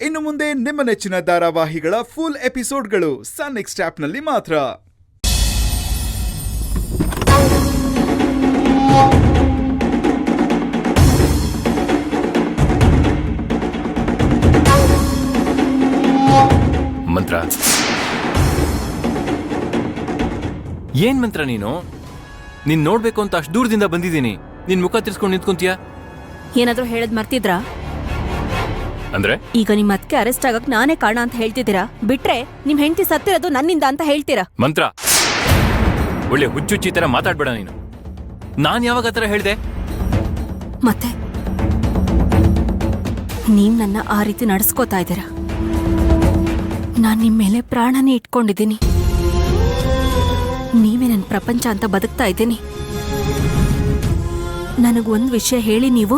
ಇನ್ನು ಮುಂದೆ ನಿಮ್ಮ ನೆಚ್ಚಿನ ಧಾರಾವಾಹಿಗಳ ಫುಲ್ ಎಪಿಸೋಡ್ಗಳು ಸನ್ ನೆಕ್ಸ್ಟ್ ಆಪ್ನಲ್ಲಿ ಮಾತ್ರ. ಮಂತ್ರ ಏನ್ ಮಂತ್ರ ನೀನು ನೋಡ್ಬೇಕು ಅಂತ ಅಷ್ಟು ದೂರದಿಂದ ಬಂದಿದ್ದೀನಿ. ನಿನ್ ಮುಖ ತಿರ್ಸ್ಕೊಂಡು ನಿಂತ್ಕೊಂತೀಯ? ಏನಾದ್ರೂ ಹೇಳದ್ ಮರ್ತಿದ್ರಾ? ಅಂದ್ರೆ ಈಗ ನಿಮ್ ಅದಕ್ಕೆ ಅರೆಸ್ಟ್ ಆಗಕ್ ನಾನೇ ಕಾರಣ ಅಂತ ಹೇಳ್ತಿದ್ದೀರಾ, ಬಿಟ್ರೆ ನಿಮ್ ಹೆಂಡತಿ ಸತ್ತಿರೋದು ನನ್ನಿಂದ ಅಂತ ಹೇಳ್ತೀರಾ? ಮಂತ್ರ ಒಳ್ಳೆ ಹುಚ್ಚುಚ್ಚಿ ತರ ಮಾತಾಡ್ಬೇಡ ನೀನು. ನಾನ್ ಯಾವಾಗ ತರ ಹೇಳ್ದೆ? ಮತ್ತೆ ನೀವ್ ನನ್ನ ಆ ರೀತಿ ನಡೆಸ್ಕೋತಾ ಇದ್ದೀರಾ. ನಾನ್ ನಿಮ್ ಮೇಲೆ ಪ್ರಾಣನೇ ಇಟ್ಕೊಂಡಿದ್ದೀನಿ. ನೀವೇ ನನ್ನ ಪ್ರಪಂಚ ಅಂತ ಬದುಕ್ತಾ ಇದ್ದೀನಿ. ನನಗೊಂದು ವಿಷಯ ಹೇಳಿ, ನೀವು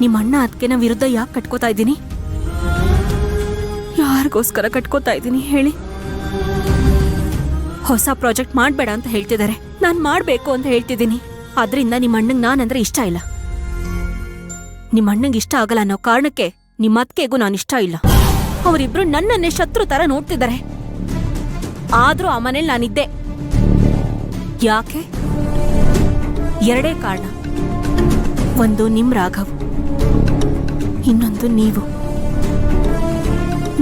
ನಿಮ್ಮ ಅಣ್ಣ ಅದಕ್ಕೆನ ವಿರುದ್ಧ ಯಾಕೆ ಕಟ್ಕೋತಾ ಇದ್ದೀನಿ? ಯಾರಿಗೋಸ್ಕರ ಕಟ್ಕೋತಾ ಇದ್ದೀನಿ ಹೇಳಿ? ಹೊಸ ಪ್ರಾಜೆಕ್ಟ್ ಮಾಡಬೇಡ ಅಂತ ಹೇಳ್ತಿದ್ದಾರೆ, ನಾನು ಮಾಡಬೇಕು ಅಂತ ಹೇಳ್ತಿದ್ದೀನಿ. ಅದರಿಂದ ನಿಮ್ಮ ಅಣ್ಣಂಗೆ ನಾನಂದ್ರೆ ಇಷ್ಟ ಇಲ್ಲ. ನಿಮ್ಮ ಅಣ್ಣಂಗೆ ಇಷ್ಟ ಆಗಲ್ಲ ಅನ್ನೋ ಕಾರಣಕ್ಕೆ ನಿಮ್ಮ ಅತ್ತಿಗೆಗೂ ನಾನು ಇಷ್ಟ ಇಲ್ಲ. ಅವರಿಬ್ರು ನನ್ನನ್ನೇ ಶತ್ರು ತರ ನೋಡ್ತಿದ್ದಾರೆ. ಆದ್ರೂ ಆ ಮನೇಲಿ ನಾನಿದ್ದೆ. ಯಾಕೆ? ಎರಡೇ ಕಾರಣ. ಒಂದು ನಿಮ್ ರಾಘವ್, ಇನ್ನೊಂದು ನೀವು.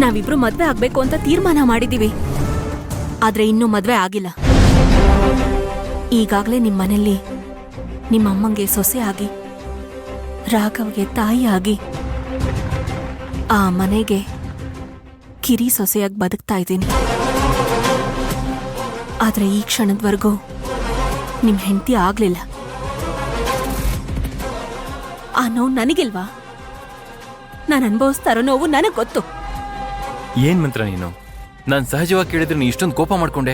ನಾವಿಬ್ರು ಮದ್ವೆ ಆಗ್ಬೇಕು ಅಂತ ತೀರ್ಮಾನ ಮಾಡಿದೀವಿ, ಆದ್ರೆ ಇನ್ನೂ ಮದ್ವೆ ಆಗಿಲ್ಲ. ಈಗಾಗ್ಲೇ ನಿಮ್ಮ ಮನೆಯಲ್ಲಿ ನಿಮ್ಮ ಅಮ್ಮಂಗೆ ಸೊಸೆ ಆಗಿ, ರಾಘವ್ಗೆ ತಾಯಿ ಆಗಿ, ಆ ಮನೆಗೆ ಕಿರಿ ಸೊಸೆಯಾಗಿ ಬದುಕ್ತಾ ಇದ್ದೀನಿ. ಆದ್ರೆ ಈ ಕ್ಷಣದವರೆಗೂ ನಿಮ್ ಹೆಂಡತಿ ಆಗ್ಲಿಲ್ಲ. ಆ ನೋವು ನನಗಿಲ್ವಾ? ನಾನು ಅನುಭವಿಸ್ತಾ ಇರೋ ನೋವು ನನಗ್ ಗೊತ್ತು. ಏನ್ ಮಂತ್ರ ನೀನು? ನಾನ್ ಸಹಜವಾಗಿ ಕೇಳಿದ್ರೆ ನೀ ಇಷ್ಟೊಂದು ಕೋಪ ಮಾಡ್ಕೊಂಡೆ.